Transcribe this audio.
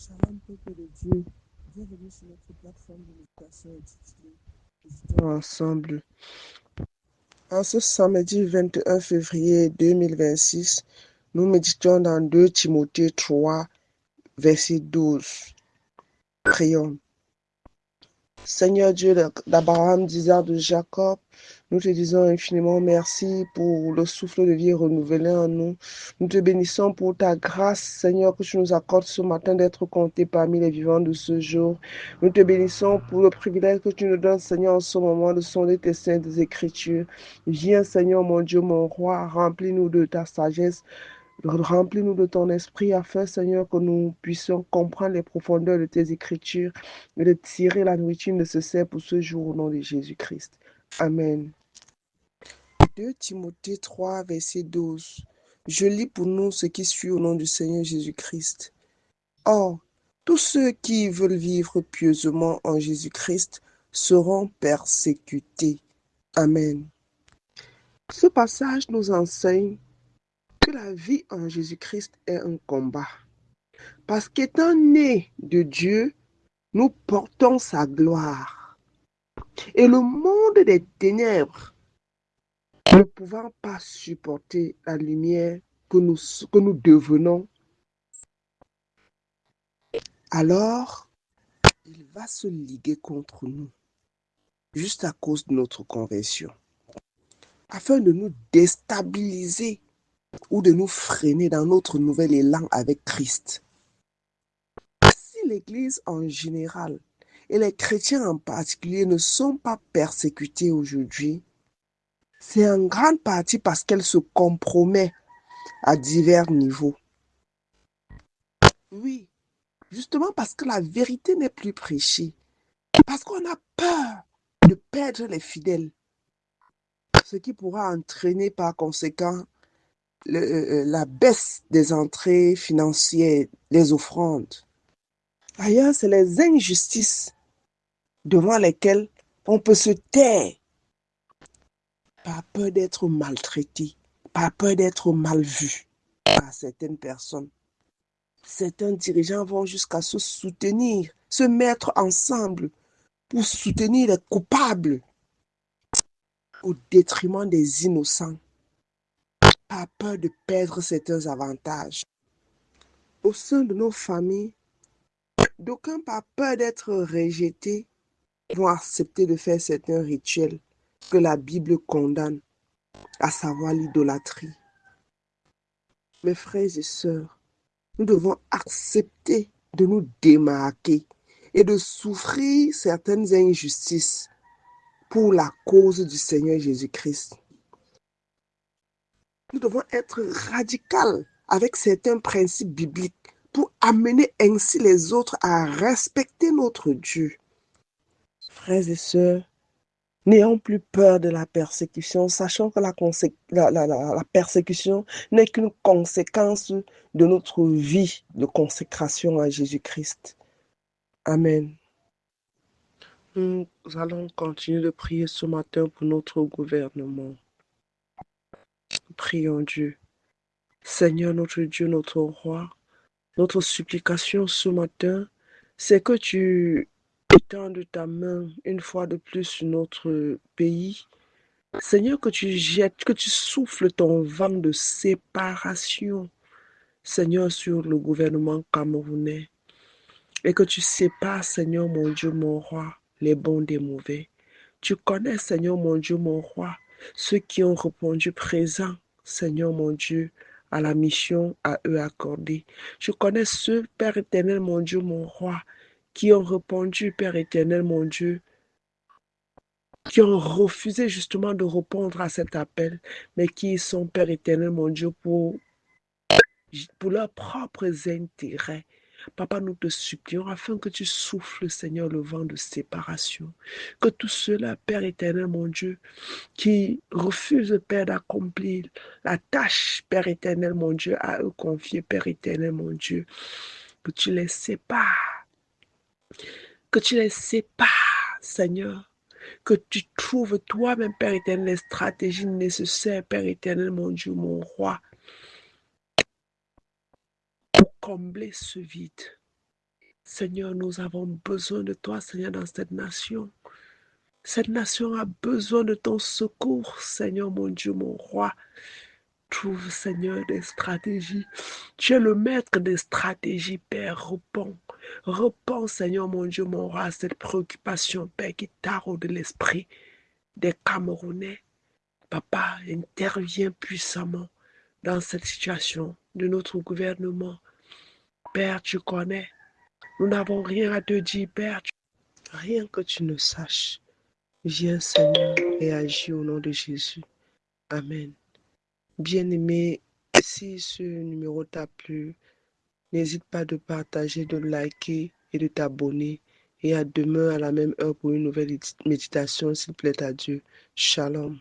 Shalom, peuple de Dieu. Bienvenue sur notre plateforme de méditation intitulée Méditons ensemble. En ce samedi 21 février 2026, nous méditons dans 2 Timothée 3, verset 12. Prions. Seigneur Dieu d'Abraham, d'Isaac, de Jacob, nous te disons infiniment merci pour le souffle de vie renouvelé en nous. Nous te bénissons pour ta grâce, Seigneur, que tu nous accordes ce matin d'être comptés parmi les vivants de ce jour. Nous te bénissons pour le privilège que tu nous donnes, Seigneur, en ce moment de sonder tes saintes écritures. Viens, Seigneur, mon Dieu, mon roi, remplis-nous de ta sagesse. Remplis-nous de ton esprit afin, Seigneur, que nous puissions comprendre les profondeurs de tes écritures et de tirer la nourriture nécessaire pour ce jour au nom de Jésus-Christ. Amen. 2 Timothée 3, verset 12. Je lis pour nous ce qui suit au nom du Seigneur Jésus-Christ. Or, tous ceux qui veulent vivre pieusement en Jésus-Christ seront persécutés. Amen. Ce passage nous enseigne que la vie en Jésus-Christ est un combat. Parce qu'étant nés de Dieu, nous portons sa gloire. Et le monde des ténèbres, ne pouvant pas supporter la lumière que nous devenons, alors il va se liguer contre nous, juste à cause de notre conversion, afin de nous déstabiliser ou de nous freiner dans notre nouvel élan avec Christ. Si l'Église en général et les chrétiens en particulier ne sont pas persécutés aujourd'hui, c'est en grande partie parce qu'elle se compromet à divers niveaux. Oui, justement parce que la vérité n'est plus prêchée, parce qu'on a peur de perdre les fidèles, ce qui pourra entraîner par conséquent la baisse des entrées financières, des offrandes. Ailleurs, c'est les injustices devant lesquelles on peut se taire par peur d'être maltraité, par peur d'être mal vu par certaines personnes. Certains dirigeants vont jusqu'à se soutenir, se mettre ensemble pour soutenir les coupables au détriment des innocents, par peur de perdre certains avantages. Au sein de nos familles, d'aucuns, par peur d'être rejetés, vont accepter de faire certains rituels que la Bible condamne, à savoir l'idolâtrie. Mes frères et sœurs, nous devons accepter de nous démarquer et de souffrir certaines injustices pour la cause du Seigneur Jésus-Christ. Nous devons être radicaux avec certains principes bibliques pour amener ainsi les autres à respecter notre Dieu. Frères et sœurs, n'ayons plus peur de la persécution, sachant que la persécution n'est qu'une conséquence de notre vie de consécration à Jésus-Christ. Amen. Nous allons continuer de prier ce matin pour notre gouvernement. Prions Dieu. Seigneur, notre Dieu, notre roi, notre supplication ce matin, c'est que tu étendes ta main une fois de plus sur notre pays. Seigneur, que tu jettes, que tu souffles ton vent de séparation, Seigneur, sur le gouvernement camerounais. Et que tu sépares, Seigneur, mon Dieu, mon roi, les bons des mauvais. Tu connais, Seigneur, mon Dieu, mon roi, ceux qui ont répondu présent, Seigneur, mon Dieu, à la mission à eux accordée. Je connais ceux, Père éternel, mon Dieu, mon roi, qui ont répondu, Père éternel, mon Dieu, qui ont refusé justement de répondre à cet appel, mais qui sont, Père éternel, mon Dieu, pour leurs propres intérêts. Papa, nous te supplions afin que tu souffles, Seigneur, le vent de séparation. Que tous ceux-là, Père éternel, mon Dieu, qui refusent, Père, d'accomplir la tâche, Père éternel, mon Dieu, à eux confier, Père éternel, mon Dieu, que tu les sépares. Que tu les sépares, Seigneur. Que tu trouves toi-même, Père éternel, les stratégies nécessaires, Père éternel, mon Dieu, mon roi, pour combler ce vide. Seigneur, nous avons besoin de toi, Seigneur, dans cette nation. Cette nation a besoin de ton secours, Seigneur, mon Dieu, mon roi. Trouve, Seigneur, des stratégies. Tu es le maître des stratégies, Père. Réponds. Réponds, Seigneur, mon Dieu, mon roi, à cette préoccupation, Père, qui taraude l'esprit des Camerounais. Papa, interviens puissamment dans cette situation de notre gouvernement. Père, tu connais. Nous n'avons rien à te dire, Père. Rien que tu ne saches. Viens, Seigneur, et agis au nom de Jésus. Amen. Bien-aimé, si ce numéro t'a plu, n'hésite pas de partager, de liker et de t'abonner. Et à demain à la même heure pour une nouvelle méditation, s'il plaît à Dieu. Shalom.